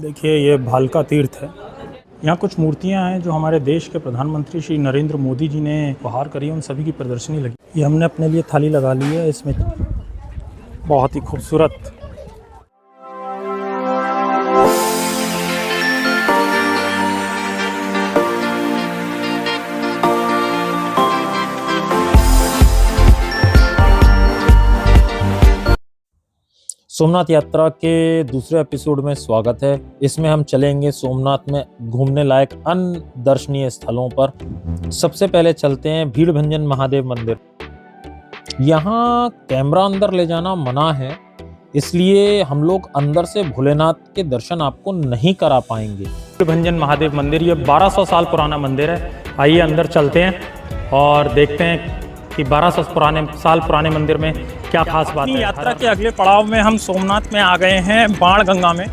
देखिए ये भालका तीर्थ है। यहाँ कुछ मूर्तियाँ हैं जो हमारे देश के प्रधानमंत्री श्री नरेंद्र मोदी जी ने उपहार करी है, उन सभी की प्रदर्शनी लगी। ये हमने अपने लिए थाली लगा ली है, इसमें बहुत ही खूबसूरत सोमनाथ यात्रा के दूसरे एपिसोड में स्वागत है। इसमें हम चलेंगे सोमनाथ में घूमने लायक अन्य दर्शनीय स्थलों पर। सबसे पहले चलते हैं भीड़भंजन महादेव मंदिर। यहाँ कैमरा अंदर ले जाना मना है, इसलिए हम लोग अंदर से भोलेनाथ के दर्शन आपको नहीं करा पाएंगे। भीड़भंजन महादेव मंदिर ये 1200 साल पुराना मंदिर है। आइए अंदर चलते हैं और देखते हैं कि 1200 साल पुराने मंदिर में क्या खास बात है। यात्रा के अगले पड़ाव में हम सोमनाथ में आ गए हैं, बाणगंगा में।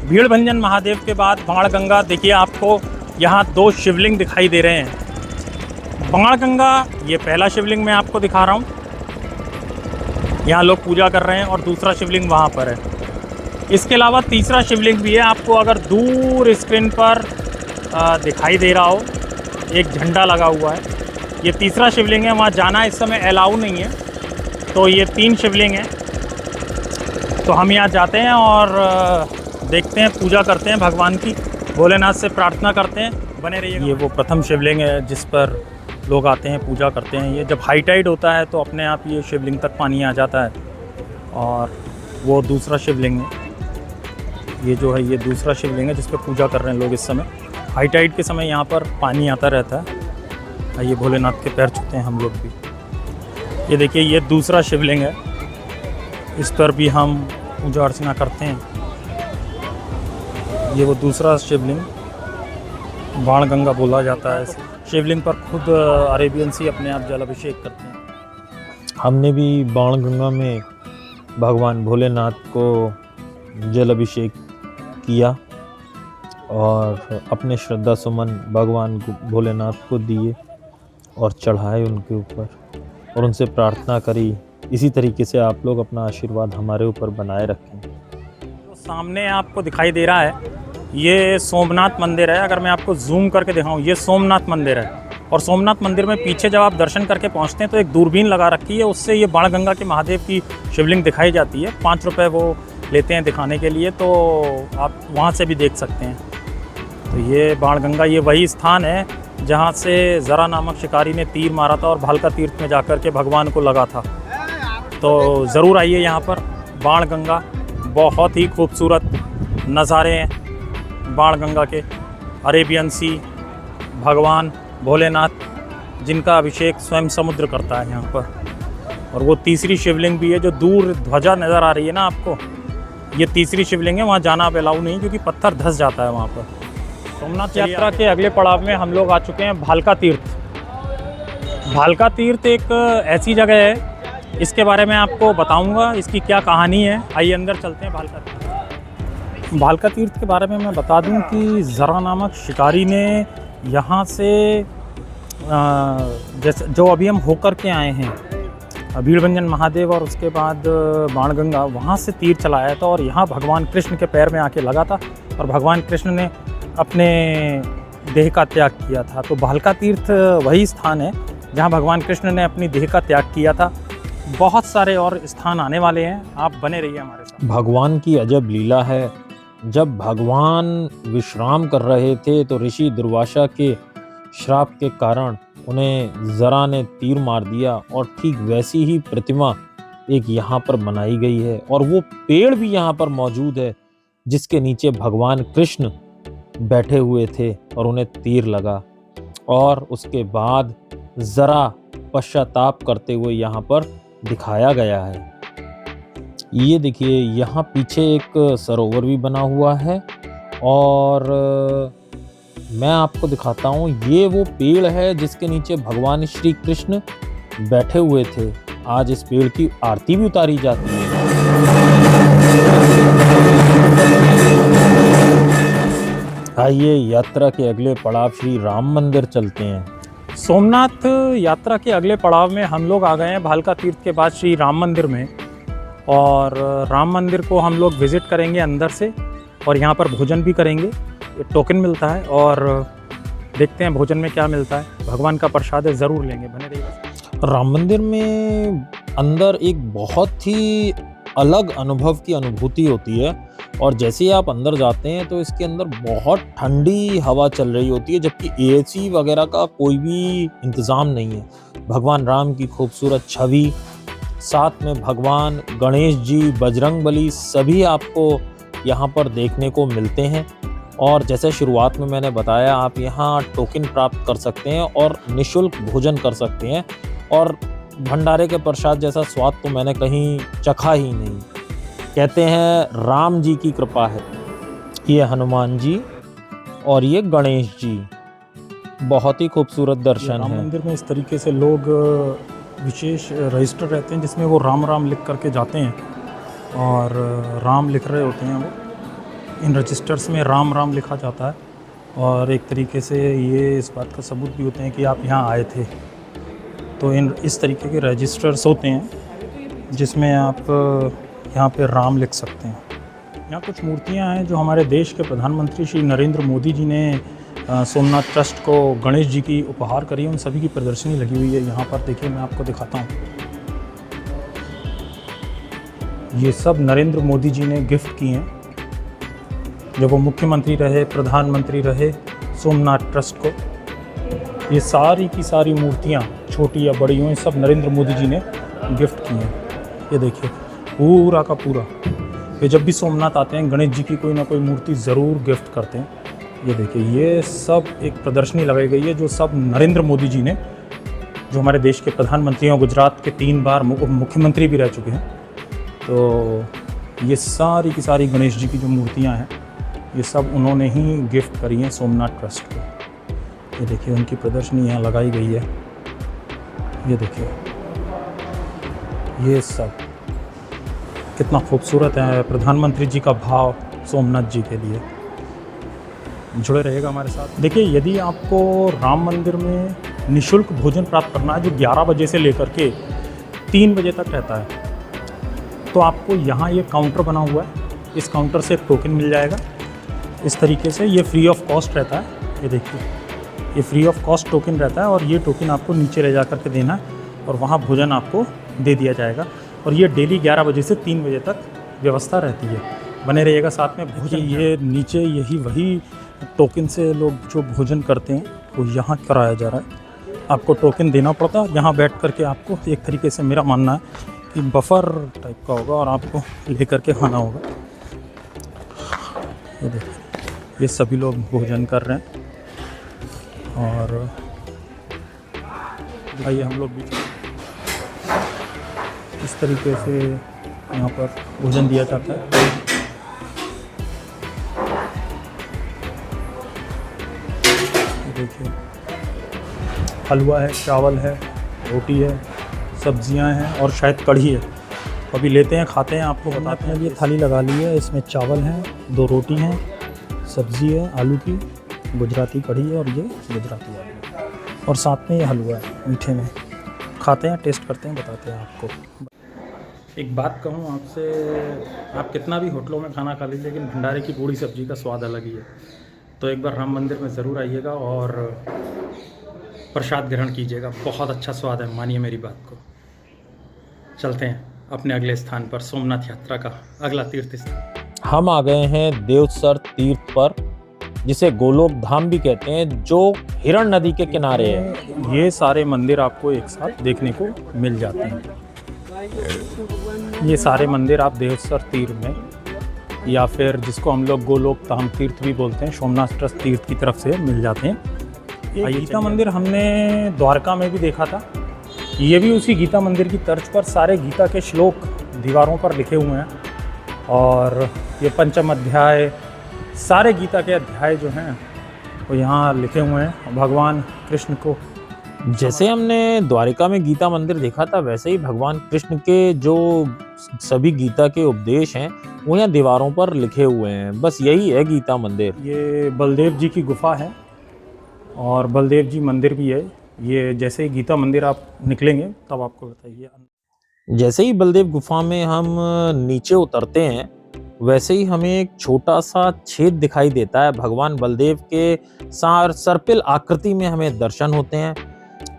भीड़भंजन महादेव के बाद बाणगंगा। देखिए आपको यहाँ दो शिवलिंग दिखाई दे रहे हैं। बाणगंगा ये पहला शिवलिंग मैं आपको दिखा रहा हूँ, यहाँ लोग पूजा कर रहे हैं, और दूसरा शिवलिंग वहाँ पर है। इसके अलावा तीसरा शिवलिंग भी है, आपको अगर दूर स्क्रीन पर दिखाई दे रहा हो, एक झंडा लगा हुआ है, ये तीसरा शिवलिंग है। वहाँ जाना इस समय अलाउ नहीं है, तो ये 3 शिवलिंग हैं। तो हम यहाँ जाते हैं और देखते हैं, पूजा करते हैं भगवान की, भोलेनाथ से प्रार्थना करते हैं। बने रहिए। ये वो प्रथम शिवलिंग है जिस पर लोग आते हैं, पूजा करते हैं। ये जब हाई टाइड होता है तो अपने आप ये शिवलिंग तक पानी आ जाता है। और वो दूसरा शिवलिंग है, ये जो है ये दूसरा शिवलिंग है जिस पर पूजा कर रहे हैं लोग इस समय। हाई टाइड के समय यहाँ पर पानी आता रहता है। ये भोलेनाथ के पैर छूते हैं हम लोग भी। ये देखिए ये दूसरा शिवलिंग है, इस पर भी हम पूजा अर्चना करते हैं। ये वो दूसरा शिवलिंग, बाणगंगा बोला जाता है इसे। शिवलिंग पर खुद अरेबियन सी अपने आप जल अभिषेक करते हैं। हमने भी बाणगंगा में भगवान भोलेनाथ को जल अभिषेक किया और अपने श्रद्धा सुमन भगवान भोलेनाथ को दिए और चढ़ाए उनके ऊपर, और उनसे प्रार्थना करी इसी तरीके से आप लोग अपना आशीर्वाद हमारे ऊपर बनाए रखें। तो सामने आपको दिखाई दे रहा है ये सोमनाथ मंदिर है। अगर मैं आपको जूम करके दिखाऊं, ये सोमनाथ मंदिर है। और सोमनाथ मंदिर में पीछे जब आप दर्शन करके पहुंचते हैं तो एक दूरबीन लगा रखी है, उससे ये बाणगंगा के महादेव की शिवलिंग दिखाई जाती है। 5 रुपये वो लेते हैं दिखाने के लिए, तो आप वहाँ से भी देख सकते हैं। तो ये बाणगंगा ये वही स्थान है जहाँ से ज़रा नामक शिकारी ने तीर मारा था और भालका तीर्थ में जाकर के भगवान को लगा था। तो ज़रूर आइए यहाँ पर। बाणगंगा बहुत ही खूबसूरत नज़ारे हैं बाणगंगा के। अरेबियन सी, भगवान भोलेनाथ जिनका अभिषेक स्वयं समुद्र करता है यहाँ पर। और वो तीसरी शिवलिंग भी है जो दूर ध्वजा नज़र आ रही है ना आपको, ये तीसरी शिवलिंग है। वहाँ जाना अब अलाउ नहीं क्योंकि पत्थर धंस जाता है वहाँ पर। सोमनाथ यात्रा के अगले पड़ाव में हम लोग आ चुके हैं भालका तीर्थ। भालका तीर्थ एक ऐसी जगह है, इसके बारे में आपको बताऊंगा, इसकी क्या कहानी है। आइए अंदर चलते हैं भालका तीर्थ। भालका तीर्थ के बारे में मैं बता दूं कि ज़रा नामक शिकारी ने यहाँ से जैसे जो अभी हम होकर के आए हैं भीड़भंजन महादेव और उसके बाद बाणगंगा, वहाँ से तीर चलाया था और यहाँ भगवान कृष्ण के पैर में आके लगा था और भगवान कृष्ण ने अपने देह का त्याग किया था। तो भालका तीर्थ वही स्थान है जहाँ भगवान कृष्ण ने अपनी देह का त्याग किया था। बहुत सारे और स्थान आने वाले हैं, आप बने रहिए हमारे साथ। भगवान की अजब लीला है। जब भगवान विश्राम कर रहे थे तो ऋषि दुर्वासा के श्राप के कारण उन्हें जरा ने तीर मार दिया, और ठीक वैसी ही प्रतिमा एक यहाँ पर बनाई गई है। और वो पेड़ भी यहाँ पर मौजूद है जिसके नीचे भगवान कृष्ण बैठे हुए थे और उन्हें तीर लगा, और उसके बाद जरा पश्चाताप करते हुए यहाँ पर दिखाया गया है। ये देखिए यहाँ पीछे एक सरोवर भी बना हुआ है, और मैं आपको दिखाता हूँ, ये वो पेड़ है जिसके नीचे भगवान श्री कृष्ण बैठे हुए थे। आज इस पेड़ की आरती भी उतारी जाती है। आइए यात्रा के अगले पड़ाव श्री राम मंदिर चलते हैं। सोमनाथ यात्रा के अगले पड़ाव में हम लोग आ गए हैं भालका तीर्थ के बाद श्री राम मंदिर में। और राम मंदिर को हम लोग विज़िट करेंगे अंदर से, और यहाँ पर भोजन भी करेंगे। टोकन मिलता है और देखते हैं भोजन में क्या मिलता है। भगवान का प्रसाद है, ज़रूर लेंगे, बने रहिएगा। राम मंदिर में अंदर एक बहुत ही अलग अनुभव की अनुभूति होती है, और जैसे ही आप अंदर जाते हैं तो इसके अंदर बहुत ठंडी हवा चल रही होती है, जबकि एसी वगैरह का कोई भी इंतज़ाम नहीं है। भगवान राम की खूबसूरत छवि, साथ में भगवान गणेश जी, बजरंगबली, सभी आपको यहाँ पर देखने को मिलते हैं। और जैसे शुरुआत में मैंने बताया, आप यहाँ टोकन प्राप्त कर सकते हैं और निःशुल्क भोजन कर सकते हैं, और भंडारे के प्रसाद जैसा स्वाद तो मैंने कहीं चखा ही नहीं। कहते हैं राम जी की कृपा है, ये हनुमान जी और ये गणेश जी, बहुत ही खूबसूरत दर्शन राम है। मंदिर में इस तरीके से लोग विशेष रजिस्टर रहते हैं जिसमें वो राम राम लिख करके जाते हैं, और राम लिख रहे होते हैं वो। इन रजिस्टर्स में राम राम लिखा जाता है, और एक तरीके से ये इस बात का सबूत भी होते हैं कि आप यहाँ आए थे। तो इस तरीके के रजिस्टर्स होते हैं जिसमें आप यहाँ पे राम लिख सकते हैं। यहाँ कुछ मूर्तियाँ हैं जो हमारे देश के प्रधानमंत्री श्री नरेंद्र मोदी जी ने सोमनाथ ट्रस्ट को गणेश जी की उपहार करी है। उन सभी की प्रदर्शनी लगी हुई है यहाँ पर। देखिए, मैं आपको दिखाता हूँ। ये सब नरेंद्र मोदी जी ने गिफ्ट किए हैं जब वो मुख्यमंत्री रहे, प्रधानमंत्री रहे, सोमनाथ ट्रस्ट को। ये सारी की सारी मूर्तियाँ, छोटी या बड़ी हुई, सब नरेंद्र मोदी जी ने गिफ्ट की हैं। ये देखिए, पूरा का पूरा। वे जब भी सोमनाथ आते हैं, गणेश जी की कोई ना कोई मूर्ति ज़रूर गिफ्ट करते हैं। ये देखिए, ये सब एक प्रदर्शनी लगाई गई है जो सब नरेंद्र मोदी जी ने, जो हमारे देश के प्रधानमंत्री हैं, गुजरात के 3 बार मुख्यमंत्री भी रह चुके हैं। तो ये सारी की सारी गणेश जी की जो मूर्तियाँ हैं, ये सब उन्होंने ही गिफ्ट करी हैं सोमनाथ ट्रस्ट को। ये देखिए, उनकी प्रदर्शनी यहाँ लगाई गई है। ये देखिए, ये सब कितना खूबसूरत है। प्रधानमंत्री जी का भाव सोमनाथ जी के लिए। जुड़े रहेगा हमारे साथ। देखिए, यदि आपको राम मंदिर में निःशुल्क भोजन प्राप्त करना है, जो 11 बजे से लेकर के 3 बजे तक रहता है, तो आपको यहाँ ये काउंटर बना हुआ है। इस काउंटर से एक टोकन मिल जाएगा। इस तरीके से ये फ्री ऑफ कॉस्ट रहता है। ये देखिए, ये फ्री ऑफ कॉस्ट टोकन रहता है, और ये टोकन आपको नीचे ले जा कर के देना है, और वहाँ भोजन आपको दे दिया जाएगा। और ये डेली 11 बजे से 3 बजे तक व्यवस्था रहती है। बने रहिएगा साथ में। भोजन ये नीचे यही वही टोकन से लोग जो भोजन करते हैं वो यहाँ कराया जा रहा है। आपको टोकन देना पड़ता है। यहाँ बैठ करके आपको, एक तरीके से मेरा मानना है कि बफर टाइप का होगा, और आपको ले करके खाना होगा। ये देखिए, ये सभी लोग भोजन कर रहे हैं, और आइए हम लोग भी इस तरीके से यहाँ पर भोजन दिया जाता है। देखिए, हलवा है, चावल है, रोटी है, सब्जियां हैं, और शायद कढ़ी है। अभी लेते हैं, खाते हैं, आपको बताते हैं। ये थाली लगा ली है, इसमें चावल हैं, 2 रोटी हैं, सब्जी है आलू की, गुजराती कढ़ी है, और ये गुजराती आलू है, और साथ में ये हलवा है मीठे में। खाते हैं, टेस्ट करते हैं, बताते हैं आपको। एक बात कहूँ आपसे, आप कितना भी होटलों में खाना खा लीजिए, लेकिन भंडारे की पूड़ी सब्जी का स्वाद अलग ही है। तो एक बार राम मंदिर में ज़रूर आइएगा और प्रसाद ग्रहण कीजिएगा। बहुत अच्छा स्वाद है, मानिए मेरी बात को। चलते हैं अपने अगले स्थान पर, सोमनाथ यात्रा का अगला तीर्थ स्थान। हम आ गए हैं देवसर तीर्थ पर, जिसे गोलोक धाम भी कहते हैं, जो हिरण नदी के किनारे है। ये सारे मंदिर आपको एक साथ देखने को मिल जाते हैं। ये सारे मंदिर आप देवसर तीर्थ में, या फिर जिसको हम लोग गोलोक धाम तीर्थ भी बोलते हैं, सोमनाथ ट्रस्ट तीर्थ की तरफ से मिल जाते हैं। गीता मंदिर हमने द्वारका में भी देखा था। ये भी उसी गीता मंदिर की तर्ज पर सारे गीता के श्लोक दीवारों पर लिखे हुए हैं, और ये पंचम अध्याय, सारे गीता के अध्याय जो हैं वो यहाँ लिखे हुए हैं भगवान कृष्ण को। जैसे हमने द्वारिका में गीता मंदिर देखा था, वैसे ही भगवान कृष्ण के जो सभी गीता के उपदेश हैं वो यहाँ दीवारों पर लिखे हुए हैं। बस यही है गीता मंदिर। ये बलदेव जी की गुफा है, और बलदेव जी मंदिर भी है। ये जैसे ही गीता मंदिर आप निकलेंगे तब आपको बताइए। जैसे ही बलदेव गुफा में हम नीचे उतरते हैं वैसे ही हमें एक छोटा सा छेद दिखाई देता है। भगवान बलदेव के सर्पिल आकृति में हमें दर्शन होते हैं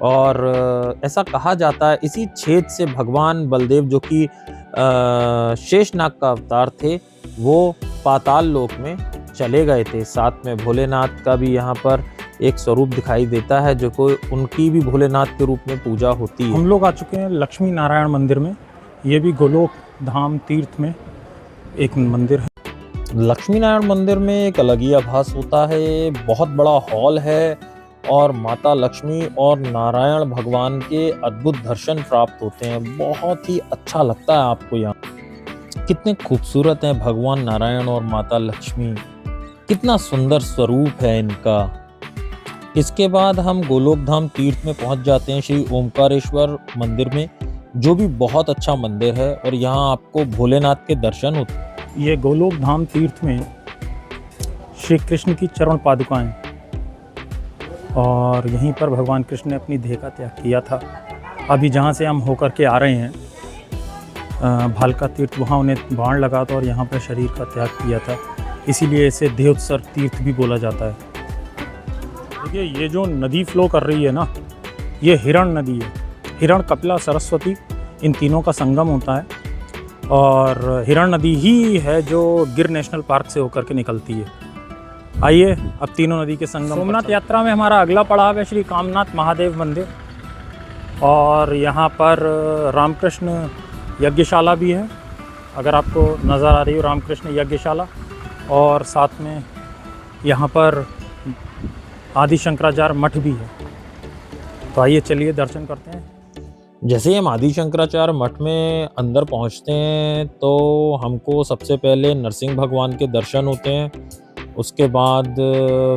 और ऐसा कहा जाता है इसी छेद से भगवान बलदेव, जो कि शेषनाग का अवतार थे, वो पाताल लोक में चले गए थे। साथ में भोलेनाथ का भी यहाँ पर एक स्वरूप दिखाई देता है, जो को उनकी भी भोलेनाथ के रूप में पूजा होती है। हम लोग आ चुके हैं लक्ष्मी नारायण मंदिर में। ये भी गोलोक धाम तीर्थ में एक मंदिर है। लक्ष्मी नारायण मंदिर में एक अलग ही आभास होता है। बहुत बड़ा हॉल है और माता लक्ष्मी और नारायण भगवान के अद्भुत दर्शन प्राप्त होते हैं। बहुत ही अच्छा लगता है आपको यहाँ। कितने खूबसूरत हैं भगवान नारायण और माता लक्ष्मी, कितना सुंदर स्वरूप है इनका। इसके बाद हम गोलोक धाम तीर्थ में पहुंच जाते हैं, श्री ओमकारेश्वर मंदिर में, जो भी बहुत अच्छा मंदिर है और यहाँ आपको भोलेनाथ के दर्शन होते हैं। ये गोलोक धाम तीर्थ में श्री कृष्ण की चरण पादुकाएं, और यहीं पर भगवान कृष्ण ने अपनी देह का त्याग किया था। अभी जहाँ से हम होकर के आ रहे हैं भालका तीर्थ, वहाँ उन्हें बाण लगा था और यहाँ पर शरीर का त्याग किया था, इसीलिए इसे देहोत्सर्ग तीर्थ भी बोला जाता है। देखिए ये जो नदी फ्लो कर रही है ना, ये हिरण नदी है। हिरण, कपिला, सरस्वती, इन तीनों का संगम होता है और हिरण नदी ही है जो गिर नेशनल पार्क से होकर के निकलती है। आइए अब तीनों नदी के संगम। सोमनाथ यात्रा में हमारा अगला पड़ाव है श्री कामनाथ महादेव मंदिर, और यहाँ पर रामकृष्ण यज्ञशाला भी है, अगर आपको नज़र आ रही हो रामकृष्ण यज्ञशाला, और साथ में यहाँ पर आदि शंकराचार्य मठ भी है। तो आइए चलिए दर्शन करते हैं। जैसे ही हम आदि शंकराचार्य मठ में अंदर पहुंचते हैं तो हमको सबसे पहले नरसिंह भगवान के दर्शन होते हैं। उसके बाद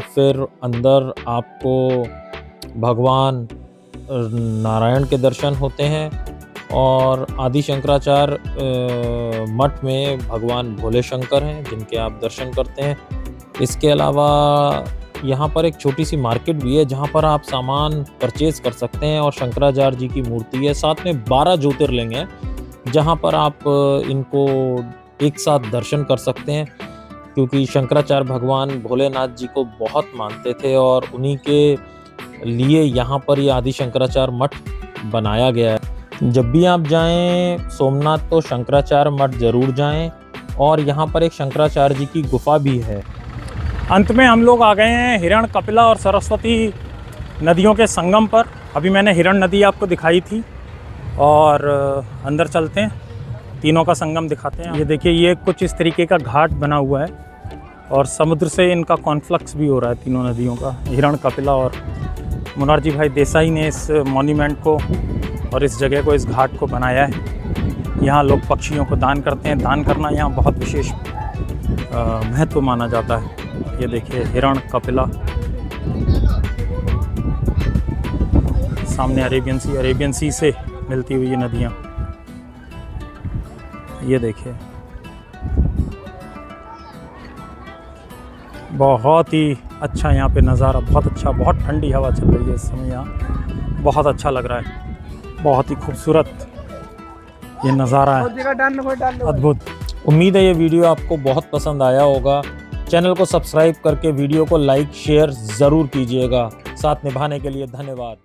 फिर अंदर आपको भगवान नारायण के दर्शन होते हैं, और आदि शंकराचार्य मठ में भगवान भोले शंकर हैं जिनके आप दर्शन करते हैं। इसके अलावा यहाँ पर एक छोटी सी मार्केट भी है जहाँ पर आप सामान परचेज कर सकते हैं, और शंकराचार्य जी की मूर्ति है। साथ में 12 ज्योतिर्लिंग हैं जहाँ पर आप इनको एक साथ दर्शन कर सकते हैं, क्योंकि शंकराचार्य भगवान भोलेनाथ जी को बहुत मानते थे और उन्हीं के लिए यहाँ पर ये आदि शंकराचार्य मठ बनाया गया है। जब भी आप जाएं सोमनाथ तो शंकराचार्य मठ जरूर जाएं, और यहाँ पर एक शंकराचार्य जी की गुफा भी है। अंत में हम लोग आ गए हैं हिरण, कपिला और सरस्वती नदियों के संगम पर। अभी मैंने हिरण नदी आपको दिखाई थी, और अंदर चलते हैं, तीनों का संगम दिखाते हैं। ये देखिए, ये कुछ इस तरीके का घाट बना हुआ है और समुद्र से इनका कॉन्फ्लक्स भी हो रहा है तीनों नदियों का। हिरण, कपिला, और मुरारजी भाई देसाई ने इस मॉन्यूमेंट को और इस जगह को, इस घाट को बनाया है। यहाँ लोग पक्षियों को दान करते हैं। दान करना यहाँ बहुत विशेष महत्व माना जाता है। ये देखिए हिरण, कपिला, सामने अरेबियन सी से मिलती हुई ये नदियाँ। ये देखिए बहुत ही अच्छा यहाँ पे नज़ारा, बहुत अच्छा। बहुत ठंडी हवा चल रही है इस समय यहाँ, बहुत अच्छा लग रहा है। बहुत ही खूबसूरत ये नज़ारा है, अद्भुत। उम्मीद है ये वीडियो आपको बहुत पसंद आया होगा। चैनल को सब्सक्राइब करके वीडियो को लाइक शेयर ज़रूर कीजिएगा। साथ निभाने के लिए धन्यवाद।